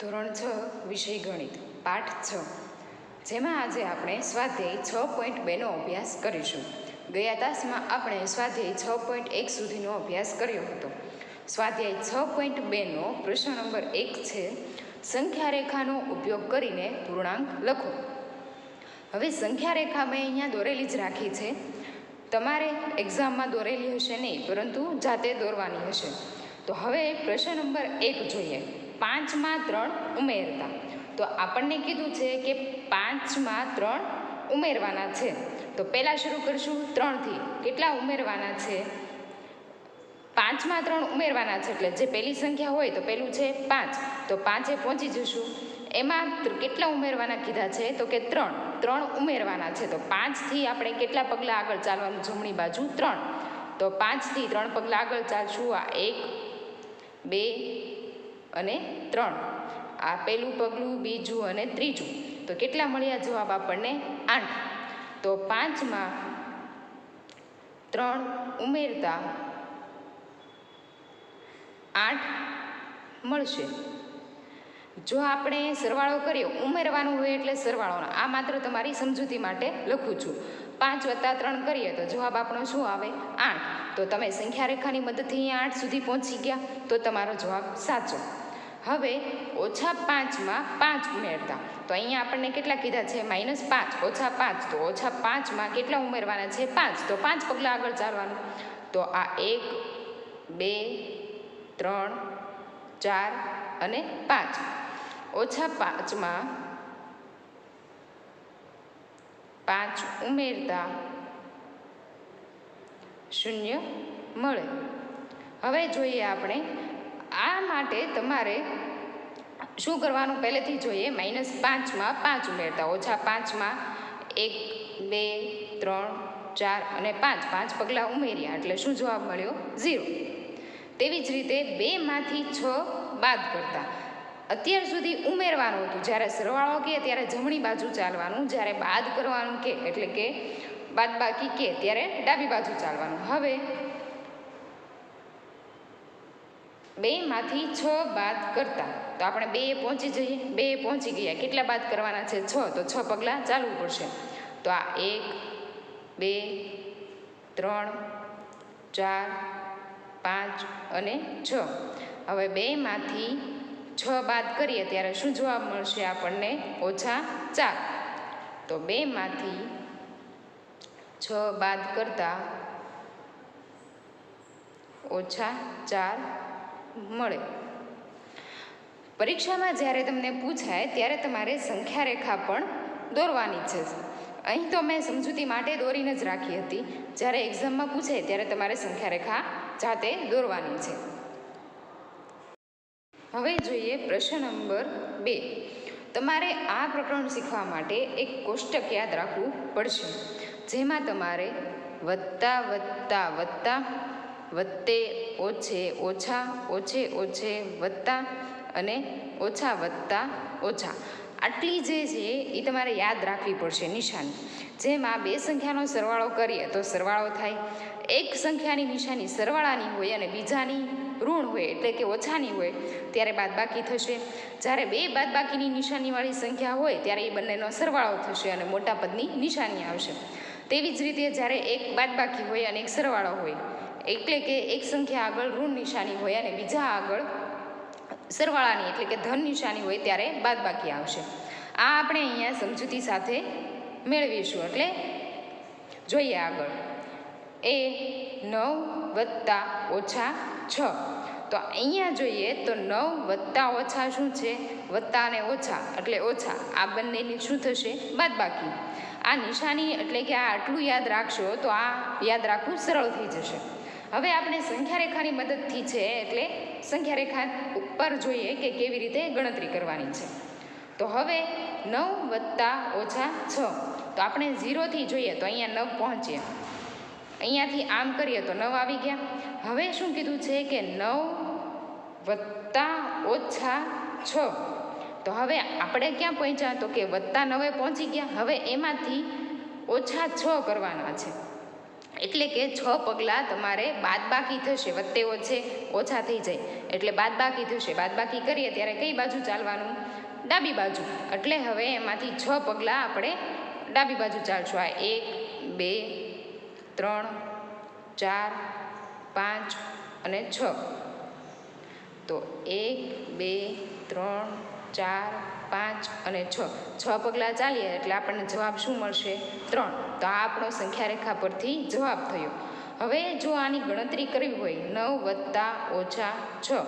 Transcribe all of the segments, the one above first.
ધોરણ 6 વિષય ગણિત પાઠ 6, જેમાં આજે આપણે સ્વાધ્યાય 6.2નો અભ્યાસ કરીશું. ગયા તાસમાં આપણે સ્વાધ્યાય 6.1 સુધીનો અભ્યાસ કર્યો હતો. સ્વાધ્યાય 6.2નો પ્રશ્ન નંબર 1 છે, સંખ્યા રેખાનો ઉપયોગ કરીને પૂર્ણાંક લખો. હવે સંખ્યા રેખા મેં અહીંયા દોરેલી જ રાખી છે. તમારે એક્ઝામમાં દોરેલી હશે નહીં, પરંતુ જાતે દોરવાની હશે. તો હવે પ્રશ્ન નંબર 1 જોઈએ. 5માં 3 ઉમેરતા. તો આપણને કીધું છે કે 5માં 3 ઉમેરવાના છે. તો પહેલાં શરૂ કરીશું 3થી. કેટલા ઉમેરવાના છે? 5માં 3 ઉમેરવાના છે, એટલે જે પહેલી સંખ્યા હોય તો પહેલું છે 5. તો 5એ પહોંચી જશું. એમાં કેટલા ઉમેરવાના કીધા છે? તો કે 3 ઉમેરવાના છે. તો 5થી આપણે કેટલા પગલાં આગળ ચાલવાનું? જમણી બાજુ 3. તો 5થી 3 પગલાં આગળ ચાલશું. આ 1, 2 અને 3. આ પહેલું પગલું, બીજું અને ત્રીજું. તો કેટલા મળ્યા જવાબ આપણને? 8. તો 5માં 3 ઉમેરતા 8 મળશે. જો આપણે સરવાળો કરીએ, ઉમેરવાનું હોય એટલે સરવાળો. આ માત્ર તમારી સમજૂતી માટે લખું છું. 5 + 3 કરીએ તો જવાબ આપણો શું આવે? 8. તો તમે સંખ્યા રેખાની મદદથી અહીંયા 8 સુધી પહોંચી ગયા, તો તમારો જવાબ સાચો. હવે -5માં 5 ઉમેરતા. તો અહીંયા આપણને કેટલા કીધા છે? -5 -5. તો -5માં કેટલા ઉમેરવાના છે? 5. તો 5 પગલાં આગળ ચાલવાનું. તો આ 1, 2, 3, 4 અને 5. -5માં 5 ઉમેરતા 0 મળે. હવે જોઈએ આપણે આ માટે તમારે શું કરવાનું પહેલેથી જોઈએ. -5માં 5 ઉમેરતા, -5માં 1, 2, 3, 4 અને 5. 5 પગલાં ઉમેર્યા એટલે શું જવાબ મળ્યો? 0. તેવી જ રીતે 2માંથી 6 બાદ કરતા. અત્યાર સુધી ઉમેરવાનું હતું. જ્યારે સરવાળો કહે ત્યારે જમણી બાજુ ચાલવાનું, જ્યારે બાદ કરવાનું કે એટલે કે બાદબાકી કે ત્યારે ડાબી બાજુ ચાલવાનું. હવે 2માંથી 6 બાદ કરતા. તો આપણે 2એ પહોંચી જઈએ. 2એ પહોંચી ગયા. કેટલા બાદ કરવાના છે? 6. તો 6 પગલાં ચાલવું પડશે. તો આ 1, 2, 3, 4, 5 અને 6. હવે 2માંથી 6 બાદ કરીએ ત્યારે શું જવાબ મળશે આપણને? -4. તો 2માંથી 6 બાદ કરતા -4 મળે. પરીક્ષામાં જ્યારે તમને પૂછાય ત્યારે તમારે સંખ્યા રેખા પણ દોરવાની છે. અહીં તો મેં સમજૂતી માટે દોરીને જ રાખી હતી. જ્યારે એક્ઝામમાં પૂછાય ત્યારે તમારે સંખ્યા રેખા જાતે દોરવાની છે. હવે જોઈએ પ્રશ્ન નંબર 2. તમારે આ પ્રકરણ શીખવા માટે એક કોષ્ટક યાદ રાખવું પડશે, જેમાં તમારે વત્તા વત્તા વત્તા, વત્તે ઓછે ઓછા, ઓછે ઓછે વત્તા અને ઓછા વત્તા ઓછા, આટલી જે છે એ તમારે યાદ રાખવી પડશે નિશાની. જેમાં બે સંખ્યાનો સરવાળો કરીએ તો સરવાળો થાય. એક સંખ્યાની નિશાની સરવાળાની હોય અને બીજાની ઋણ હોય એટલે કે ઓછાની હોય ત્યારે બાદબાકી થશે. જ્યારે બે બાદબાકીની નિશાનીવાળી સંખ્યા હોય ત્યારે એ બંનેનો સરવાળો થશે અને મોટા પદની નિશાની આવશે. તેવી જ રીતે જ્યારે એક બાદબાકી હોય અને એક સરવાળો હોય, એટલે કે એક સંખ્યા આગળ ઋણ નિશાની હોય અને બીજા આગળ સરવાળાની એટલે કે ધન નિશાની હોય ત્યારે બાદબાકી આવશે. આ આપણે અહીંયા સમજૂતી સાથે મેળવીશું. એટલે જોઈએ આગળ. એ 9 + -6. તો અહીંયા જોઈએ તો 9 + -, શું છે? વત્તા અને ઓછા એટલે ઓછા. આ બંનેની શું થશે? બાદબાકી. આ નિશાની એટલે કે આ આટલું યાદ રાખશો તો આ યાદ રાખવું સરળ થઈ જશે. હવે આપણે સંખ્યા રેખાની મદદથી છે એટલે સંખ્યા રેખા ઉપર જોઈએ કે કેવી રીતે ગણતરી કરવાની છે. તો હવે 9 + -6. તો આપણે 0થી જોઈએ તો અહીંયા 9 પહોંચીએ. અહીંયાથી આમ કરીએ તો 9 આવી ગયા. હવે શું કીધું છે કે 9 + -6. તો હવે આપણે ક્યાં પહોંચ્યા? તો કે +9 પહોંચી ગયા. હવે એમાંથી -6 કરવાના છે. એટલે કે 6 પગલાં તમારે બાદબાકી થશે, વત્તે ઓછે ઓછા થઈ જાય એટલે બાદબાકી થશે. બાદબાકી કરીએ ત્યારે કઈ બાજુ ચાલવાનું? ડાબી બાજુ. એટલે હવે એમાંથી 6 પગલાં આપણે ડાબી બાજુ ચાલશું. આ 1 2 3 4 5 અને 6. તો 1 2 3 4 5 અને 6 પગલાં ચાલીએ એટલે આપણને જવાબ શું મળશે? 3. તો આ આપણો સંખ્યા રેખા પરથી જવાબ થયો. હવે જો આની ગણતરી કરવી હોય 9 + -6,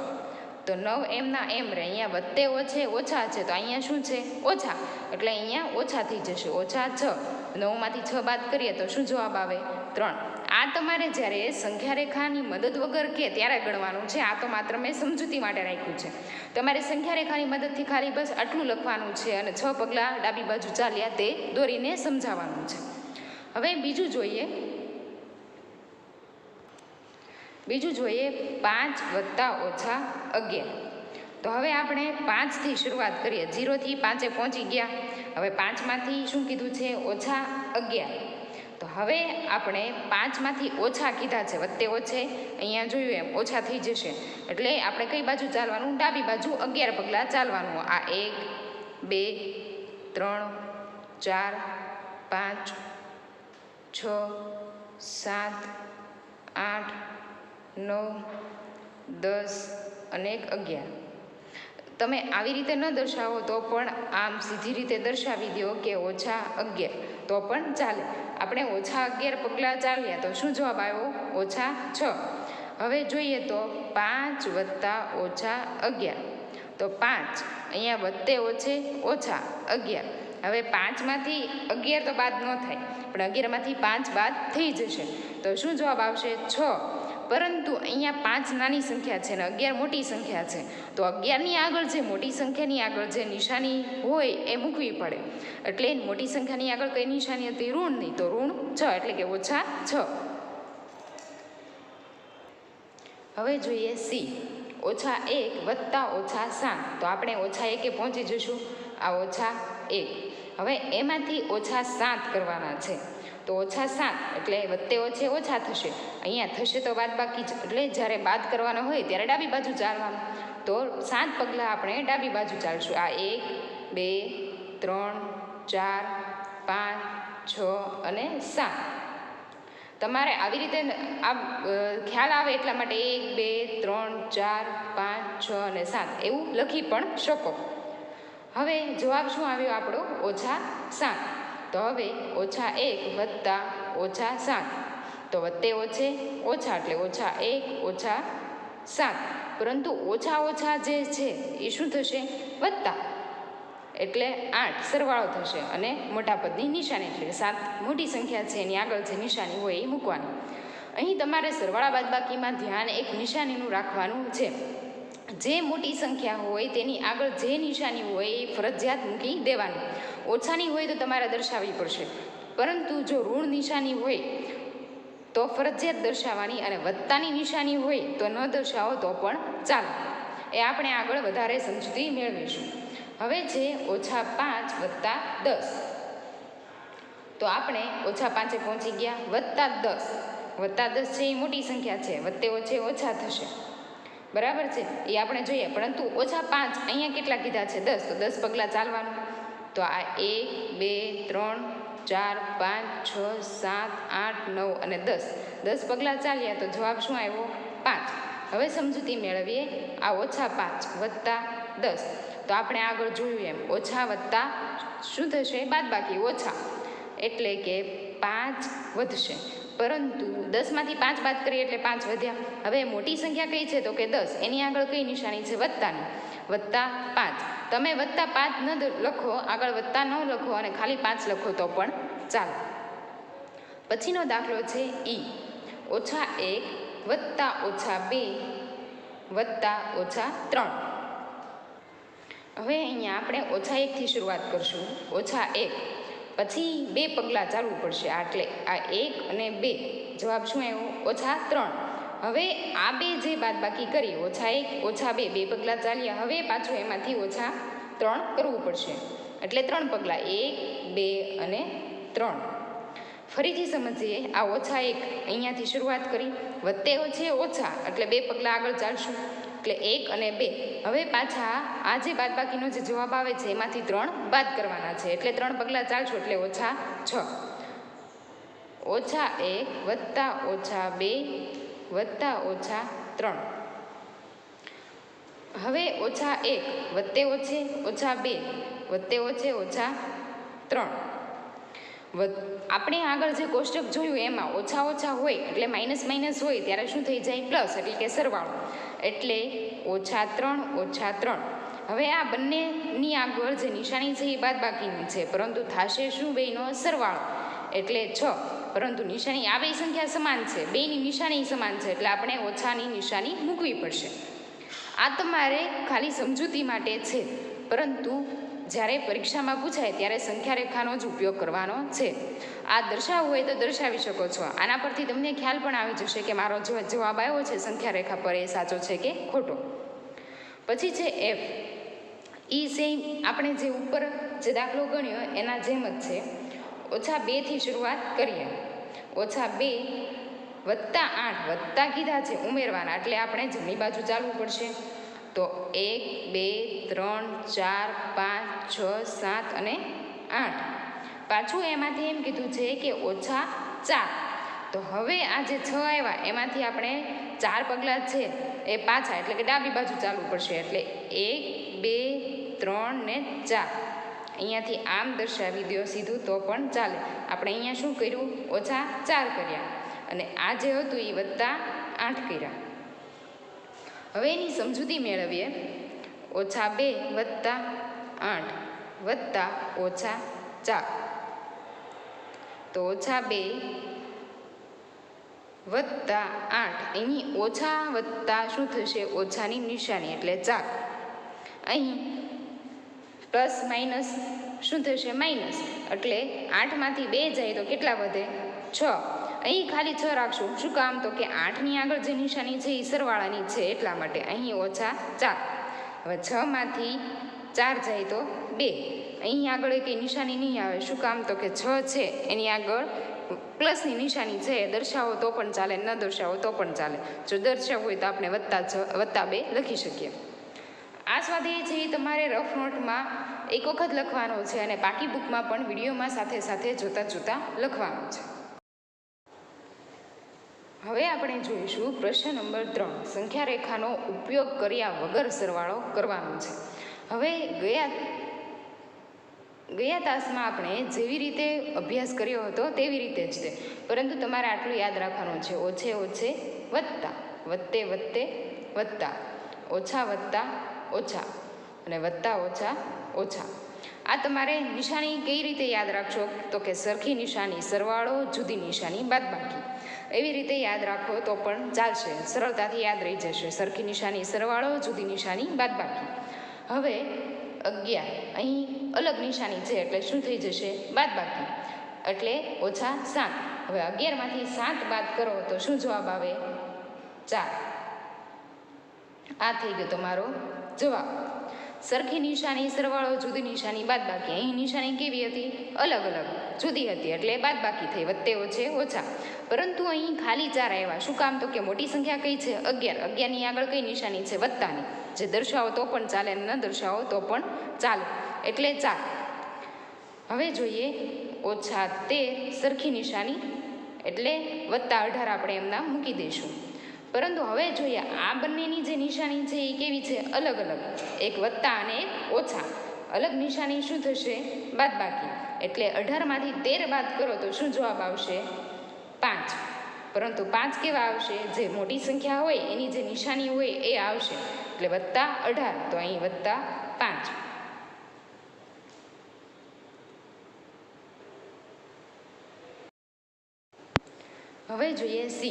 તો 9 એમના એમ રહે, અહીંયા વત્તે ઓછે ઓછા છે તો અહીંયા શું છે? ઓછા, એટલે અહીંયા ઓછા થઈ જશે, -6. 9માંથી 6 બાદ કરીએ તો શું જવાબ આવે? 3. આ તમારે જ્યારે સંખ્યા રેખાની મદદ વગર કે ત્યારે ગણવાનું છે. આ તો માત્ર મેં સમજૂતી માટે રાખ્યું છે. તમારે સંખ્યા રેખાની મદદથી ખાલી બસ આટલું લખવાનું છે અને 6 પગલાં ડાબી બાજુ ચાલ્યા તે દોરીને સમજાવવાનું છે. હવે બીજું જોઈએ 5 + -11. તો હવે આપણે 5થી શરૂઆત કરીએ. 0 થી 5 પહોંચી ગયા. હવે 5માંથી શું કીધું છે? -11. તો હવે આપણે 5માંથી ઓછા કીધા છે, વત્તે ઓછે અહીંયા જોયું એમ ઓછા થઈ જશે એટલે આપણે કઈ બાજુ ચાલવાનું? ડાબી બાજુ 11 પગલાં ચાલવાનું. આ 1 2 3 4 5 6 7 8 9 10 અને 11. તમે આવી રીતે ન દર્શાવો તો પણ આમ સીધી રીતે દર્શાવી દો કે -11 તો પણ ચાલે. આપણે -11 પગલાં ચાલ્યા તો શું જવાબ આવ્યો? -6. હવે જોઈએ તો 5 + -11. તો 5 અહીંયા વત્તે ઓછે ઓછા 11. હવે 5માંથી 11 તો બાદ ન થાય પણ 11માંથી 5 બાદ થઈ જશે તો શું જવાબ આવશે? 6. પરંતુ અહીંયા 5 નાની સંખ્યા છે ને 11 મોટી સંખ્યા છે તો 11ની આગળ જે મોટી સંખ્યાની આગળ જે નિશાની હોય એ મૂકવી પડે. એટલે મોટી સંખ્યાની આગળ કઈ નિશાની હતી? ઋણની. તો ઋણ 6 એટલે કે -6. હવે જોઈએ C. -1 + -7. તો આપણે -1 પહોંચી જશું. આ -1. હવે એમાંથી -7 કરવાના છે. તો -7 એટલે વત્તે ઓછે ઓછા થશે. અહીંયા થશે તો બાદબાકી જ, એટલે જ્યારે બાદ કરવાનો હોય ત્યારે ડાબી બાજુ ચાલવાનું. તો 7 પગલાં આપણે ડાબી બાજુ ચાલશું. આ 1 2 3 4 5 6 અને 7. તમારે આવી રીતે આ ખ્યાલ આવે એટલા માટે 1 2 3 4 5 6 અને 7 એવું લખી પણ શકો. હવે જવાબ શું આવ્યો આપણો? -7. તો હવે -1 + -7. તો વત્તે ઓછે ઓછા એટલે -1 - 7. પરંતુ ઓછા જે છે એ શું થશે? વત્તા, એટલે 8 સરવાળો થશે અને મોટા પદની નિશાની છે. 7 મોટી સંખ્યા છે એની આગળ જે નિશાની હોય એ મૂકવાની. અહીં તમારે સરવાળા બાદબાકીમાં ધ્યાન એક નિશાનીનું રાખવાનું છે. જે મોટી સંખ્યા હોય તેની આગળ જે નિશાની હોય એ ફરજિયાત મૂકી દેવાની. ઓછાની હોય તો તમારે દર્શાવવી પડશે, પરંતુ જો ઋણ નિશાની હોય તો ફરજિયાત દર્શાવવાની અને વત્તાની નિશાની હોય તો ન દર્શાવો તો પણ ચાલે. એ આપણે આગળ વધારે સમજૂતી મેળવીશું. હવે છે -5 + 10. તો આપણે -5 પહોંચી ગયા. +10 +10 છે એ મોટી સંખ્યા છે, વત્તે ઓછે ઓછા થશે, બરાબર છે, એ આપણે જોઈએ. પરંતુ -5 અહીંયા કેટલા કીધા છે? 10. તો 10 પગલાં ચાલવાનું. તો આ 1 2 3 4 5 6 7 8 9 અને 10. 10 પગલાં ચાલ્યા તો જવાબ શું આવ્યો? 5. હવે સમજૂતી મેળવીએ. આ -5 + 10. તો આપણે આગળ જોયું એમ ઓછા વત્તા શું થશે? બાદબાકી ઓછા, એટલે કે 5 વધશે. પરંતુ 10માંથી 5 બાદ કરીએ એટલે 5 વધ્યા. હવે મોટી સંખ્યા કઈ છે? તો કે 10. એની આગળ કઈ નિશાની છે? વત્તાની. +5. તમે +5 ન લખો, આગળ વત્તા ન લખો અને ખાલી 5 લખો તો પણ ચાલે. પછીનો દાખલો છે E. -1 + -2 + -3. હવે અહીંયા આપણે -1 થી શરૂઆત કરશું. -1 પછી 2 પગલાં ચાલવું પડશે. એટલે આ 1 અને 2. જવાબ શું આવ્યો? -3. હવે આ 2 જે બાદબાકી કરી, -1 -2, 2 પગલાં ચાલ્યા. હવે પાછું એમાંથી -3 કરવું પડશે, એટલે 3 પગલાં, 1 2 અને 3. ફરીથી સમજીએ, આ ઓછા 1 અહીંયાથી શરૂઆત કરી, વત્તે છે ઓછા એટલે 2 પગલાં આગળ ચાલશું, એટલે 1 અને 2. હવે પાછા આ જે બાદબાકીનો જે જવાબ આવે છે એમાંથી 3 બાદ કરવાના છે, એટલે 3 પગલાં ચાલશું, એટલે -6. -1 વત્તા -2 વત્તા -3. હવે -1 વત્તે -2 વત્તે -3. આપણે આગળ જે કોષ્ટક જોયું એમાં ઓછા હોય એટલે માઇનસ હોય ત્યારે શું થઈ જાય? પ્લસ, એટલે કે સરવાળો, એટલે -3 હવે આ બંનેની આગળ જે નિશાની છે એ બાદબાકીની છે, પરંતુ થશે શું? બેયનો સરવાળો, એટલે 6. પરંતુ નિશાની આ બે સંખ્યા સમાન છે, બેયની નિશાની સમાન છે, એટલે આપણે ઓછાની નિશાની મૂકવી પડશે. આ તમારે ખાલી સમજૂતી માટે છે, પરંતુ જ્યારે પરીક્ષામાં પૂછાય ત્યારે સંખ્યા રેખાનો જ ઉપયોગ કરવાનો છે. આ દર્શાવવું હોય તો દર્શાવી શકો છો. આના પરથી તમને ખ્યાલ પણ આવી જશે કે મારો જે જવાબ આવ્યો છે સંખ્યા રેખા પર એ સાચો છે કે ખોટો. પછી છે F. ઈ સેમ આપણે જે ઉપર જે દાખલો ગણ્યો એના જેમ જ છે. -2 થી શરૂઆત કરીએ. -2 વત્તા 8 વત્તા કીધા છે ઉમેરવાના, એટલે આપણે જમણી બાજુ ચાલવું પડશે. તો 1 2 3 4 5 6 7 અને 8. પાછું એમાંથી એમ કીધું છે કે -4. તો હવે આ જે 6 આવ્યા એમાંથી આપણે 4 પગલાં છે એ પાછા, એટલે કે ડાબી બાજુ ચાલવું પડશે, એટલે 1 2 3 ને 4. અહીંયાથી આમ દર્શાવી દો સીધું તો પણ ચાલે. આપણે અહીંયા શું કર્યું? -4 કર્યા, અને આ જે હતું એ +8 કર્યા. હવે એની સમજૂતી મેળવીએ. -2 વત્તા 8 વત્તા -4. તો -2 વત્તા 8, અહીં ઓછા વત્તા શું થશે? ઓછાની નિશાની, એટલે 4. અહીં પ્લસ માઇનસ શું થશે? માઇનસ, એટલે 8માંથી 2 જાય તો કેટલા વધે? 6. અહીં ખાલી 6 રાખશું. શું કામ? તો કે 8ની આગળ જે નિશાની છે એ સરવાળાની છે, એટલા માટે. અહીં -4. હવે 6માંથી 4 જાય તો 2. અહીં આગળ કંઈ નિશાની નહીં આવે. શું કામ? તો કે 6 છે એની આગળ પ્લસની નિશાની છે, દર્શાવો તો પણ ચાલે, ન દર્શાવો તો પણ ચાલે. જો દર્શાવવું હોય તો આપણે +2 લખી શકીએ. આ સ્વાધ્યાય છે એ તમારે રફ નોટમાં એક વખત લખવાનો છે, અને બાકી બુકમાં પણ વિડીયોમાં સાથે જોતા લખવાનો છે. હવે આપણે જોઈશું પ્રશ્ન નંબર 3. સંખ્યા રેખાનો ઉપયોગ કર્યા વગર સરવાળો કરવાનો છે. હવે ગયા તાસમાં આપણે જેવી રીતે અભ્યાસ કર્યો હતો તેવી રીતે જ છે, પરંતુ તમારે આટલું યાદ રાખવાનું છે: ઓછે વત્તા, વત્તે વત્તા, ઓછા વત્તા ઓછા, અને વત્તા ઓછા. આ તમારે નિશાની કઈ રીતે યાદ રાખશો? તો કે સરખી નિશાની સરવાળો, જુદી નિશાની બાદબાકી. એવી રીતે યાદ રાખો તો પણ ચાલશે, સરળતાથી યાદ રહી જશે. સરખી નિશાની સરવાળો, જુદી નિશાની બાદબાકી. હવે 11 અહીં અલગ નિશાની છે, એટલે શું થઈ જશે? બાદબાકી, એટલે -7. હવે 11માંથી 7 બાદ કરો તો શું જવાબ આવે? 4. આ થઈ ગયો તમારો જવાબ. સરખી નિશાની સરવાળો, જુદી નિશાની બાદબાકી. અહીં નિશાની કેવી હતી? અલગ જુદી હતી, એટલે બાદબાકી થઈ, વત્તે ઓછા. પરંતુ અહીં ખાલી 4 આવ્યા. શું કામ? તો કે મોટી સંખ્યા કઈ છે? 11. 11ની આગળ કઈ નિશાની છે? વત્તાની. જે દર્શાવો તો પણ ચાલે, ન દર્શાવો તો પણ ચાલે, એટલે 4. હવે જોઈએ -13 સરખી નિશાની, એટલે +18 આપણે એમના મૂકી દઈશું. પરંતુ હવે જોઈએ આ બંનેની જે નિશાની છે એ કેવી છે? અલગ. એક વત્તા અને એક ઓછા. અલગ નિશાની શું થશે? બાદબાકી. એટલે 18માંથી 13 બાદ કરો તો શું જવાબ આવશે? 5. પરંતુ 5 કેવા આવશે? જે મોટી સંખ્યા હોય એની જે નિશાની હોય એ આવશે, એટલે +18. તો અહીં +5. હવે જોઈએ C.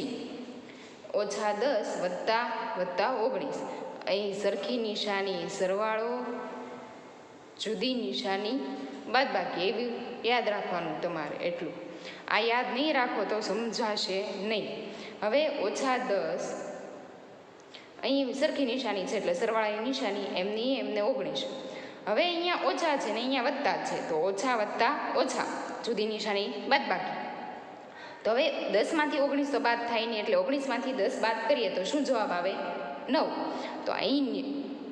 -10 વત્તા 19. અહીં સરખી નિશાની સરવાળો, જુદી નિશાની બાદબાકી. એવી યાદ રાખવાનું તમારે, એટલું. આ યાદ નહીં રાખો તો સમજાશે નહીં. હવે -10 અહીં સરખી નિશાની છે, એટલે સરવાળાની નિશાની એમની એમને 19. હવે અહીંયા ઓછા છે ને અહીંયા વત્તા છે, તો ઓછા વત્તા ઓછા, જુદી નિશાની બાદબાકી. તો હવે 10માંથી 19 તો બાદ થાય નહીં, એટલે 19માંથી 10 બાદ કરીએ તો શું જવાબ આવે? 9. તો અહીં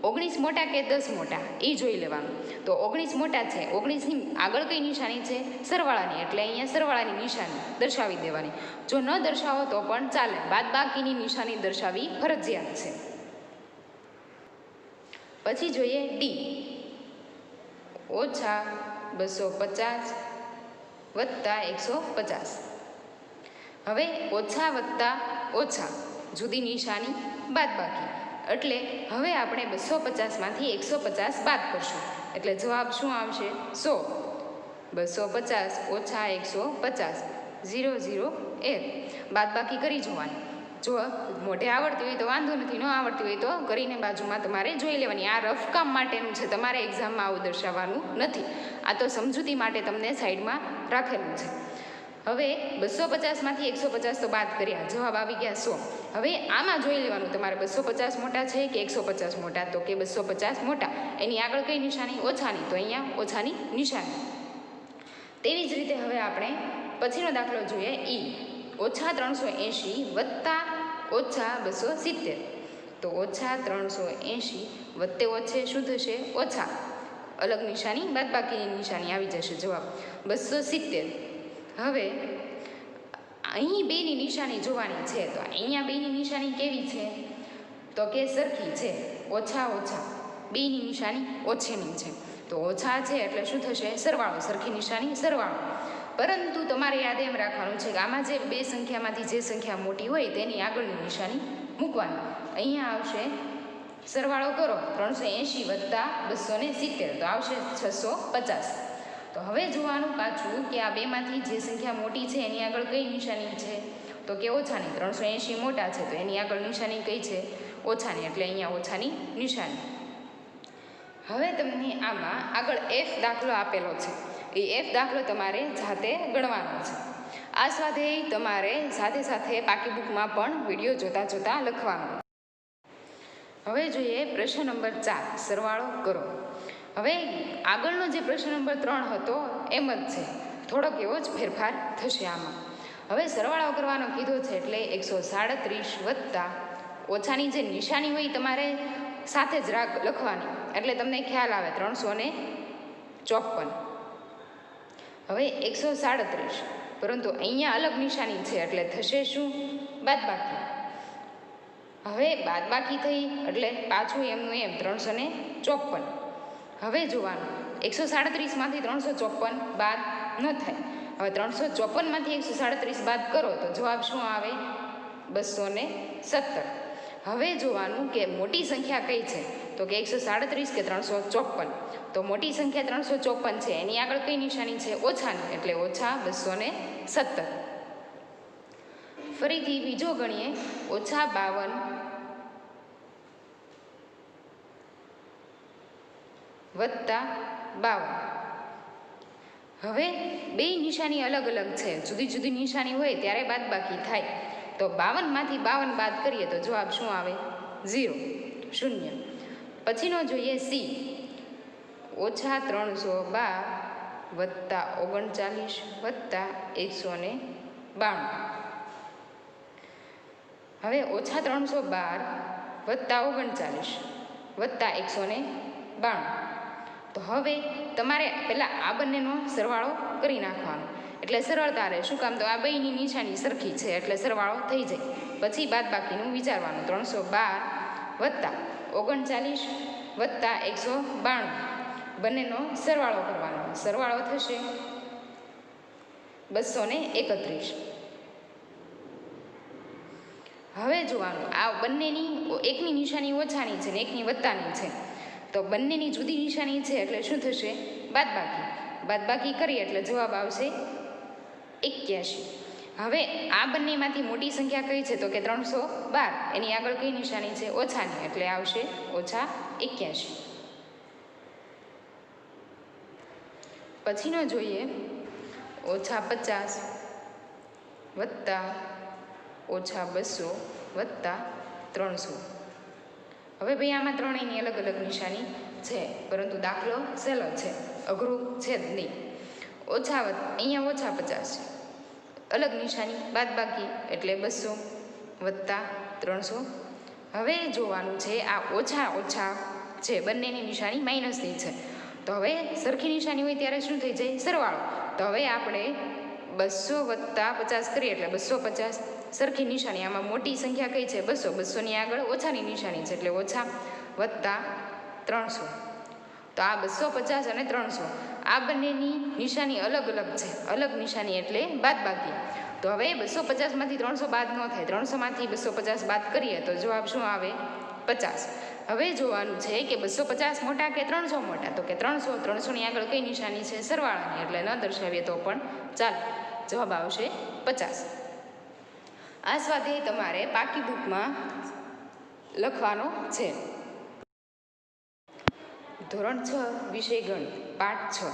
19 મોટા કે 10 મોટા એ જોઈ લેવાનું. તો 19 મોટા છે, 19ની આગળ કઈ નિશાની છે? સરવાળાની, એટલે અહીંયા સરવાળાની નિશાની દર્શાવી દેવાની. જો ન દર્શાવો તો પણ ચાલે, બાદબાકીની નિશાની દર્શાવવી ફરજિયાત છે. પછી જોઈએ ડી. ઓછા 250 વત્તા 150. હવે ઓછા વત્તા ઓછા, જુદી નિશાની બાદબાકી, એટલે હવે આપણે 250માંથી 150 બાદ કરશું, એટલે જવાબ શું આવશે? 100. 250 ઓછા 150, 0 0 1. બાદબાકી કરી જોવાની. જો મોઢે આવડતી હોય તો વાંધો નથી, ન આવડતી હોય તો કરીને બાજુમાં તમારે જોઈ લેવાની. આ રફ કામ માટેનું છે, તમારે એક્ઝામમાં આવું દર્શાવવાનું નથી. આ તો સમજૂતી માટે તમને સાઈડમાં રાખેલું છે. હવે 250માંથી 150 તો બાદ કર્યા, જવાબ આવી ગયા 100. હવે આમાં જોઈ લેવાનું તમારે 250 મોટા છે કે 150 મોટા, તો કે 250 મોટા. એની આગળ કઈ નિશાની? ઓછાની, તો અહીંયા ઓછાની નિશાની. તેવી જ રીતે હવે આપણે પછીનો દાખલો જોઈએ ઈ. ઓછા 380 વત્તા ઓછા 270. તો ઓછા 380 વત્તે ઓછે શું થશે? ઓછા, અલગ નિશાની બાદબાકીની નિશાની આવી જશે. જવાબ 270. હવે અહીં બેની નિશાની જોવાની છે, તો અહીંયા બેની નિશાની કેવી છે? તો કે સરખી છે, ઓછા ઓછા. બેની નિશાની ઓછેની છે, તો ઓછા છે એટલે શું થશે? સરવાળો, સરખી નિશાની સરવાળો. પરંતુ તમારે યાદ એમ રાખવાનું છે કે આમાં જે બે સંખ્યામાંથી જે સંખ્યા મોટી હોય તેની આગળની નિશાની મૂકવાની. અહીંયા આવશે સરવાળો કરો 380 વત્તા 270, તો આવશે 650. તો હવે જોવાનું પાછું કે આ બેમાંથી જે સંખ્યા મોટી છે એની આગળ કઈ નિશાની છે? તો કે ઓછાની. 380 મોટા છે તો એની આગળ નિશાની કઈ છે? ઓછાની, એટલે અહીંયા ઓછાની નિશાની. હવે તમને આમાં આગળ F દાખલો આપેલો છે, એ F દાખલો તમારે જાતે ગણવાનો છે. આ સ્વાધ્યાય તમારે સાથે સાથે પાકી બુકમાં પણ વિડીયો જોતા જોતા લખવાનો. હવે જોઈએ પ્રશ્ન નંબર 4, સરવાળો કરો. હવે આગળનો જે પ્રશ્ન નંબર 3 હતો એમ જ છે, થોડોક એવો જ ફેરફાર થશે આમાં. હવે સરવાળો કરવાનો કીધો છે એટલે 137 વત્તા ઓછાની જે નિશાની હોય તમારે સાથે જ લખવાની, એટલે તમને ખ્યાલ આવે 354. હવે 137, પરંતુ અહીંયા અલગ નિશાની છે એટલે થશે શું? બાદબાકી. હવે બાદબાકી થઈ એટલે પાછું એમનું એમ 354. હવે જોવાનું 137માંથી 354 બાદ ન થાય. હવે 354માંથી 137 બાદ કરો તો જવાબ શું આવે? 217. હવે જોવાનું કે મોટી સંખ્યા કઈ છે, તો કે 137 કે 354. તો મોટી સંખ્યા 354 છે, એની આગળ કઈ નિશાની છે? ઓછાની, એટલે ઓછા 217. ફરીથી બીજો ગણીએ, ઓછા 52 વત્તા 52. હવે બે નિશાની અલગ અલગ છે, જુદી જુદી નિશાની હોય ત્યારે બાદબાકી થાય. તો 52માંથી 52 બાદ કરીએ તો જવાબ શું આવે? 0, 0. પછીનો જોઈએ સી. ઓછા 312 વત્તા 39 વત્તા 192. હવે ઓછા 312 વત્તા 39 વત્તા 192. તો હવે તમારે પહેલાં આ બંનેનો સરવાળો કરી નાખવાનો, એટલે સરળતા રહે. શું કામ? તો આ બેયની નિશાની સરખી છે એટલે સરવાળો થઈ જાય. પછી બાદબાકીનું વિચારવાનું. 312 વત્તા 39 વત્તા 192, બંનેનો સરવાળો કરવાનો. સરવાળો થશે 231. હવે જોવાનું, આ બંનેની એકની નિશાની ઓછાની છે ને એકની વત્તાની છે, તો બંનેની જુદી નિશાની છે એટલે શું થશે? બાદબાકી. બાદબાકી કરીએ એટલે જવાબ આવશે 81. હવે આ બંનેમાંથી મોટી સંખ્યા કઈ છે? તો કે 312, એની આગળ કઈ નિશાની છે? ઓછાની, એટલે આવશે ઓછા 81. પછીનો જોઈએ, ઓછા 50 વત્તા ઓછા 200 વત્તા 300. હવે ભાઈ આમાં ત્રણેયની અલગ અલગ નિશાની છે, પરંતુ દાખલો સહેલો છે, અઘરું છે જ નહીં. અહીંયા ઓછા 50 છે, અલગ નિશાની બાદબાકી એટલે 200 વત્તા 300. હવે જોવાનું છે આ ઓછા ઓછા છે, બંનેની નિશાની માઇનસની છે. તો હવે સરખી નિશાની હોય ત્યારે શું થઈ જાય? સરવાળો. તો હવે આપણે 200 વત્તા 50 કરીએ એટલે 250. સરખી નિશાની, આમાં મોટી સંખ્યા કઈ છે? 200. 200ની આગળ ઓછાની નિશાની છે એટલે ઓછા વત્તા 300. તો આ 250 અને 300 આ બંનેની નિશાની અલગ અલગ છે. અલગ નિશાની એટલે બાદબાકી. તો હવે 250માંથી 300 બાદ ન થાય. 300માંથી 250 બાદ કરીએ તો જવાબ શું આવે? 50. હવે જોવાનું છે કે 250 મોટા કે 300 મોટા? તો કે 300. 300ની આગળ કઈ નિશાની છે? સરવાળાની, એટલે ન દર્શાવીએ તો પણ ચાલે. જવાબ આવશે 50. આ સ્વાધ્યાય તમારે પાકી બુકમાં લખવાનો છે. ધોરણ 6 વિષય ગણિત પાઠ 6,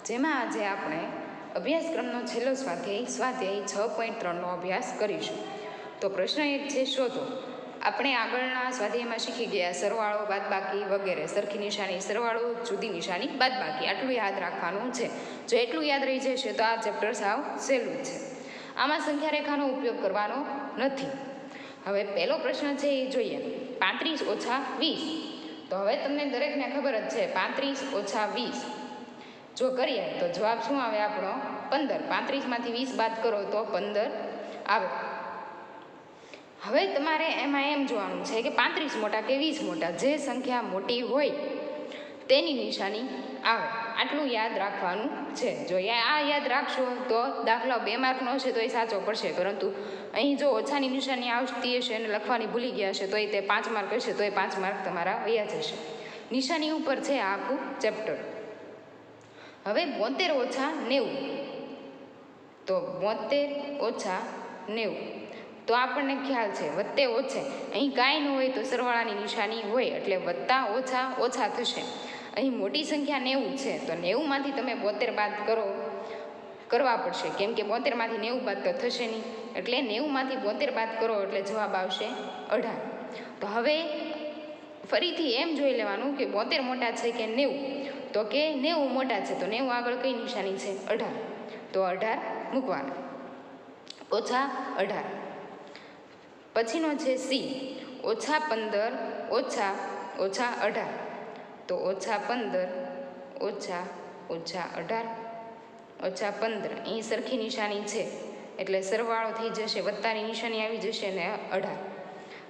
જેમાં આજે આપણે અભ્યાસક્રમનો છેલ્લો સ્વાધ્યાય 6.3નો અભ્યાસ કરીશું. તો પ્રશ્ન 1 છે, શોધો. આપણે આગળના સ્વાધ્યાયમાં શીખી ગયા સરવાળો, બાદબાકી વગેરે. સરખી નિશાની સરવાળો, જુદી નિશાની બાદબાકી. આટલું યાદ રાખવાનું છે. જો એટલું યાદ રહી જશે તો આ ચેપ્ટર સાવ સહેલું છે. આમાં સંખ્યા રેખાનો ઉપયોગ કરવાનો નથી. હવે પહેલો પ્રશ્ન છે એ જોઈએ. 35 ઓછા 20. તો હવે તમને દરેકને ખબર જ છે 35 ઓછા 20 જો કરીએ તો જવાબ શું આવે આપણો? 15. 35માંથી 20 બાદ કરો તો 15 આવે. હવે તમારે એમાં એમ જોવાનું છે કે 35 મોટા કે 20 મોટા? જે સંખ્યા મોટી હોય તેની નિશાની આવે. આટલું યાદ રાખવાનું છે. જો આ યાદ રાખશો તો દાખલો 2 માર્કનો હશે તો એ સાચો પડશે, પરંતુ અહીં જો ઓછાની નિશાની આવતી હશે અને લખવાની ભૂલી ગયા હશે તો એ તે 5 માર્ક હશે તો એ 5 માર્ક તમારા વયા જશે. નિશાની ઉપર છે આ આખું ચેપ્ટર. હવે 72 ઓછા 90. તો 72 ઓછા 90 તો આપણને ખ્યાલ છે વત્તે ઓછે. અહીં કાંઈ ન હોય તો સરવાળાની નિશાની હોય એટલે વત્તા ઓછા ઓછા થશે. અહીં મોટી સંખ્યા 90 છે તો 90માંથી તમે 72 બાદ કરવા પડશે, કેમ કે 72માંથી 90 બાદ તો થશે નહીં. એટલે 90માંથી 72 બાદ કરો એટલે જવાબ આવશે 18. તો હવે ફરીથી એમ જોઈ લેવાનું કે 72 મોટા છે કે 90? તો કે 90 મોટા છે તો 90 આગળ કઈ નિશાની છે? 18. તો 18 મૂકવાના, ઓછા 18. પછીનો છે સી, ઓછા 15 ઓછા 18. તો ઓછા 15 ઓછા 18 ઓછા 15. અહીં સરખી નિશાની છે એટલે સરવાળો થઈ જશે, વત્તાની નિશાની આવી જશે ને 18.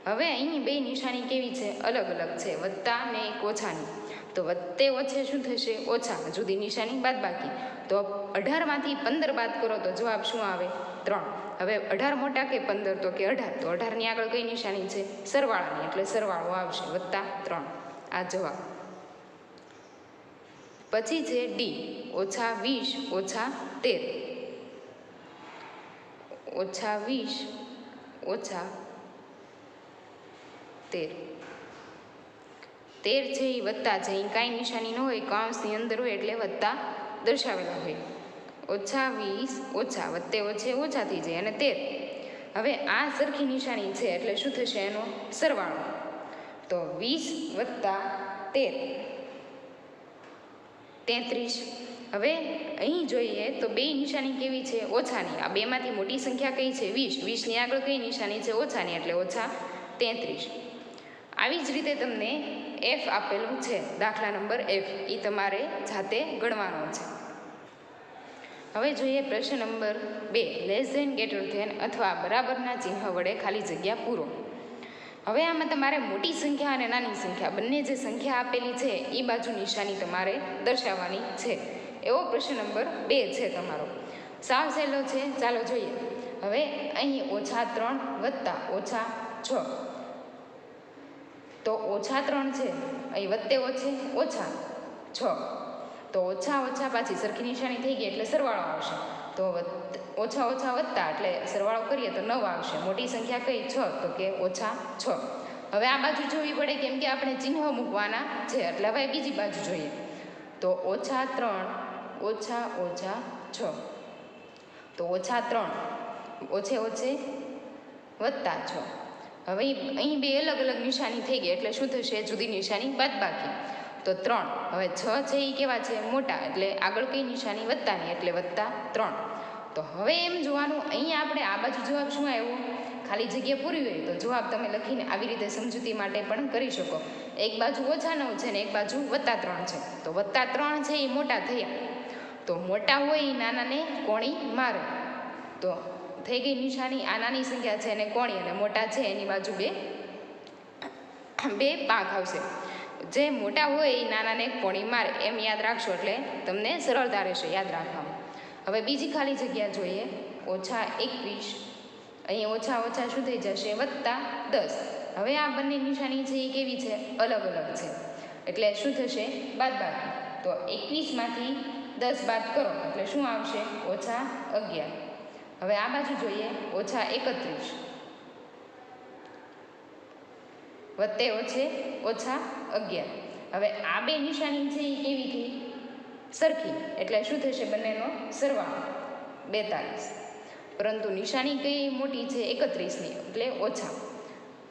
હવે અહીં બે નિશાની કેવી છે? અલગ અલગ છે, વત્તા ને એક ઓછાની. તો વત્તે ઓછે શું થશે? ઓછા. જુદી નિશાની બાદબાકી. તો 18માંથી 15 બાદ કરો તો જવાબ શું આવે? 3. હવે 18 મોટા કે 15? તો કે 18. તો 18ની આગળ કઈ નિશાની છે? સરવાળાની, એટલે સરવાળો આવશે વત્તા 3. આ જવાબ. પછી છે ડી, ઓછા 20 ઓછા 13. ઓછા 20 ઓછા 13. 13 છે એ વત્તા છે, અહીં કાંઈ નિશાની ન હોય, કૌંસની અંદર હોય એટલે વત્તા દર્શાવેલા હોય. ઓછા 20 ઓછા વત્તે ઓછે ઓછા થઈ જાય અને 13. હવે આ સરખી નિશાની છે એટલે શું થશે? એનો સરવાળો. તો 20 વત્તા 13 33. હવે અહીં જોઈએ તો બે નિશાની કેવી છે? ઓછાની. આ બેમાંથી મોટી સંખ્યા કઈ છે? 20. 20ની આગળ કઈ નિશાની છે? ઓછાની, એટલે ઓછા 33. આવી જ રીતે તમને એફ આપેલું છે, દાખલા નંબર એફ. એ તમારે જાતે ગણવાનો છે. હવે જોઈએ પ્રશ્ન number 2, less than, greater than અથવા બરાબરના ચિહ્ન વડે ખાલી જગ્યા પૂરો. હવે આમાં તમારે મોટી સંખ્યા અને નાની સંખ્યા બંને જે સંખ્યા આપેલી છે એ બાજુ નિશાની તમારે દર્શાવવાની છે. એવો પ્રશ્ન નંબર 2 છે તમારો. સાવ સહેલો છે, ચાલો જોઈએ. હવે અહીં ઓછા 3 વત્તા ઓછા 6. તો ઓછા 3 છે, અહીં વત્તે ઓછે ઓછા 6. તો ઓછા ઓછા પાછી સરખી નિશાની થઈ ગઈ એટલે સરવાળો આવશે. તો ઓછા ઓછા વત્તા એટલે સરવાળો કરીએ તો 9 આવશે. મોટી સંખ્યા કઈ? 6. તો કે ઓછા 6. હવે આ બાજુ જોવી પડે કેમ કે આપણે ચિહ્ન મૂકવાના છે, એટલે હવે બીજી બાજુ જોઈએ. તો ઓછા 3 ઓછા ઓછા 6. તો ઓછા 3 ઓછે ઓછે વત્તા 6. હવે અહીં બે અલગ અલગ નિશાની થઈ ગઈ એટલે શું થશે? જુદી નિશાની બાદબાકી. તો 3. હવે 6 છે એ કેવા છે? મોટા, એટલે આગળ કઈ નિશાની? વત્તાની, એટલે વત્તા 3. તો હવે એમ જોવાનું, અહીંયા આપણે આ બાજુ જવાબ શું આવ્યો, ખાલી જગ્યા પૂરી હોય તો જવાબ તમે લખીને આવી રીતે સમજૂતી માટે પણ કરી શકો. એક બાજુ -9 છે ને એક બાજુ +3 છે. તો +3 છે એ મોટા થયા, તો મોટા હોય એ નાનાને કોણી મારે. તો થઈ ગઈ નિશાની. આ નાની સંખ્યા છે એને કોણી અને મોટા છે એની બાજુ બે પાંખ આવશે. જે મોટા હોય એ નાનાને કોણી મારે એમ યાદ રાખશો એટલે તમને સરળતા રહેશે યાદ રાખવામાં. હવે બીજી ખાલી જગ્યા જોઈએ, -21. અહીંયા ઓછા ઓછા શું થઈ જશે, +10. હવે આ બંને નિશાની છે એ કેવી છે, અલગ અલગ છે, એટલે શું થશે, બાદબાકી. તો 21માંથી 10 બાદ કરો એટલે શું આવશે, -11. હવે આ બાજુ જોઈએ, -31 વત્તે ઓછે -11. હવે આ બે નિશાની છે એ કેવી થઈ, સરખી, એટલે શું થશે, બંનેનો સરવાળો 42. પરંતુ નિશાની કઈ મોટી છે, 31ની, એટલે ઓછા.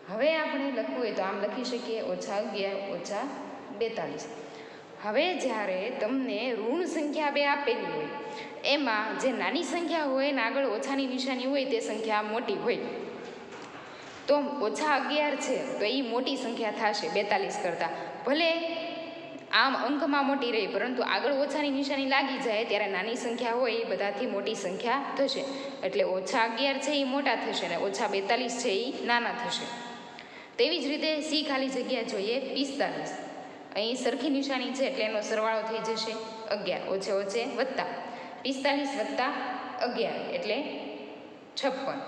હવે આપણે લખવું હોય તો આમ લખી શકીએ, -11 -42. હવે જ્યારે તમને ઋણ સંખ્યા બે આપેલી હોય, એમાં જે નાની સંખ્યા હોય ને આગળ ઓછાની નિશાની હોય તે સંખ્યા મોટી હોય, તો -11 છે તો એ મોટી સંખ્યા થશે 42 કરતાં. ભલે આમ અંકમાં મોટી રહી, પરંતુ આગળ ઓછાની નિશાની લાગી જાય ત્યારે નાની સંખ્યા હોય એ બધાથી મોટી સંખ્યા થશે. એટલે -11 છે એ મોટા થશે ને -42 છે એ નાના થશે. તેવી જ રીતે સી ખાલી જગ્યા જોઈએ, 45. અહીં સરખી નિશાની છે એટલે એનો સરવાળો થઈ જશે 11, ઓછે ઓછે વત્તા 45 વત્તા 11 એટલે 56.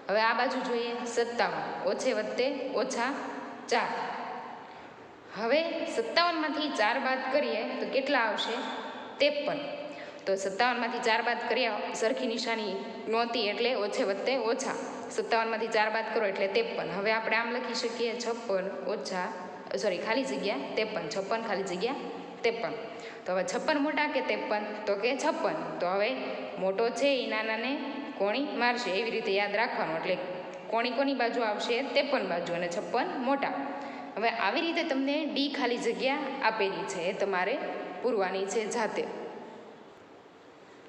હવે આ બાજુ જોઈએ 57, ઓછે વત્તે -4. હવે 57માંથી 4 બાદ કરીએ તો કેટલા આવશે, 53. તો 57માંથી 4 બાદ કર્યા, સરખી નિશાની નહોતી એટલે ઓછે વત્તે ઓછા, 57માંથી 4 બાદ કરો એટલે 53. હવે આપણે આમ લખી શકીએ 56 ખાલી જગ્યા 53, 56 ખાલી જગ્યા 53. તો હવે 56 મોટા કે 53, તો કે 56. તો હવે મોટો છે એ નાનાને કોણી મારશે, એવી રીતે યાદ રાખવાનું. એટલે કોણી કોની બાજુ આવશે, 53 બાજુ, અને 56 મોટા. હવે આવી રીતે તમને ડી ખાલી જગ્યા આપેલી છે, એ તમારે પૂરવાની છે જાતે.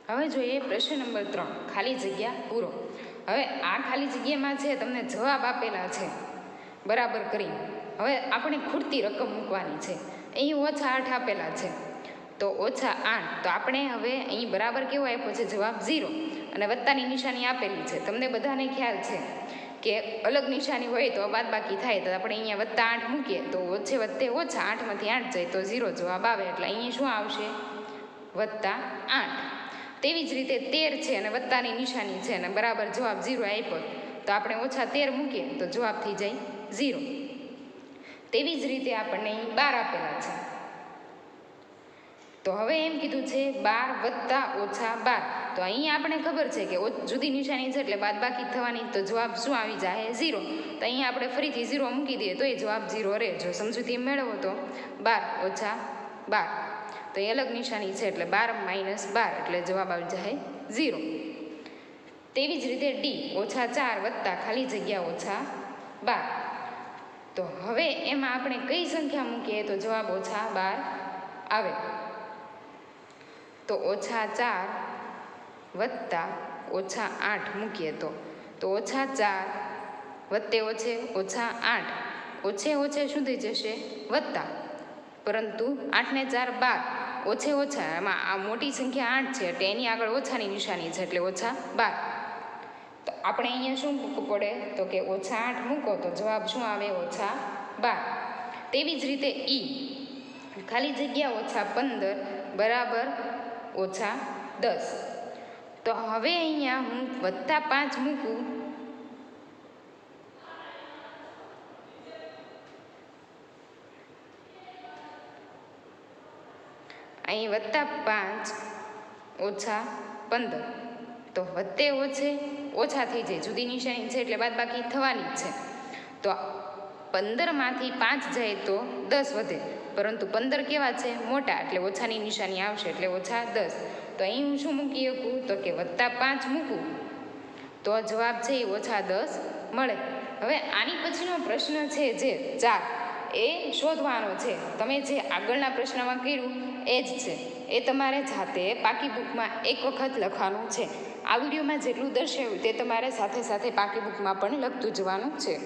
હવે જોઈએ પ્રશ્ન નંબર 3, ખાલી જગ્યા પૂરો. હવે આ ખાલી જગ્યામાં છે તમને જવાબ આપેલા છે બરાબર કરીને. હવે આપણે ખૂટતી રકમ મૂકવાની છે. અહીં -8 આપેલા છે, તો -8. તો આપણે હવે અહીં બરાબર કેવો આપ્યો છે, જવાબ 0, અને વત્તાની નિશાની આપેલી છે. તમને બધાને ખ્યાલ છે કે અલગ નિશાની હોય તો બાદબાકી થાય, તો આપણે અહીંયા +8 મૂકીએ તો ઓછે વત્તે ઓછા, 8માંથી 8 જાય તો 0 જવાબ આવે. એટલે અહીં શું આવશે, +8. તેવી જ રીતે 13 છે અને વત્તાની નિશાની છે અને બરાબર જવાબ 0 આપ્યો, તો આપણે -13 મૂકીએ તો જવાબ થઈ જાય 0. તેવી જ રીતે આપણને અહીં 12 આપેલા છે. તો હવે એમ કીધું છે 12 + -12. તો અહીં આપણે ખબર છે કે જુદી નિશાની છે એટલે બાદબાકી થવાની, તો જવાબ શું આવી જાય, 0. તો અહીં આપણે ફરીથી 0 મૂકી દઈએ તો એ જવાબ 0 રહે. જો સમજૂતી મેળવો તો 12 - 12, તો એ અલગ નિશાની છે એટલે 12 - 12 એટલે જવાબ આવી જાય 0. તેવી જ રીતે ડી, -4 ખાલી જગ્યા -12. તો હવે એમાં આપણે કઈ સંખ્યા મૂકીએ તો જવાબ -12 આવે. તો -4 વત્તા -8 મૂકીએ તો -4 વત્તે ઓછે -8, ઓછે ઓછે શું થઈ જશે, વત્તા. પરંતુ 8 ને 4 12, ઓછે ઓછા, એમાં આ મોટી સંખ્યા 8 છે એટલે એની આગળ ઓછાની નિશાની છે એટલે -12. તો આપણે અહીંયા શું મૂકવું પડે, તો કે -8 મૂકો તો જવાબ શું આવે, -12. તેવી જ રીતે ઈ ખાલી જગ્યા -15 બરાબર -10. તો હવે અહીંયા હું +5 મૂકું અહીં +5 -15, તો વત્તે ઓછે ઓછા થઈ જાય, જુદી નિશાની છે એટલે બાદબાકી થવાની જ છે. તો 15માંથી 5 જાય તો 10 વધે, પરંતુ 15 કેવા છે, મોટા, એટલે ઓછાની નિશાની આવશે એટલે -10. તો અહીં હું શું મૂકી શકું, તો કે +5 મૂકું તો જવાબ છે એ -10 મળે. હવે આની પછીનો પ્રશ્ન છે જે 4, એ શોધવાનો છે. તમે જે આગળના પ્રશ્નમાં કર્યું એ જ છે. એ તમારે જાતે પાકી બુકમાં એક વખત લખવાનું છે. આ વિડીયોમાં જેટલું દર્શાવ્યું તે તમારે સાથે સાથે પાકી બુકમાં પણ લખતું જવાનું છે.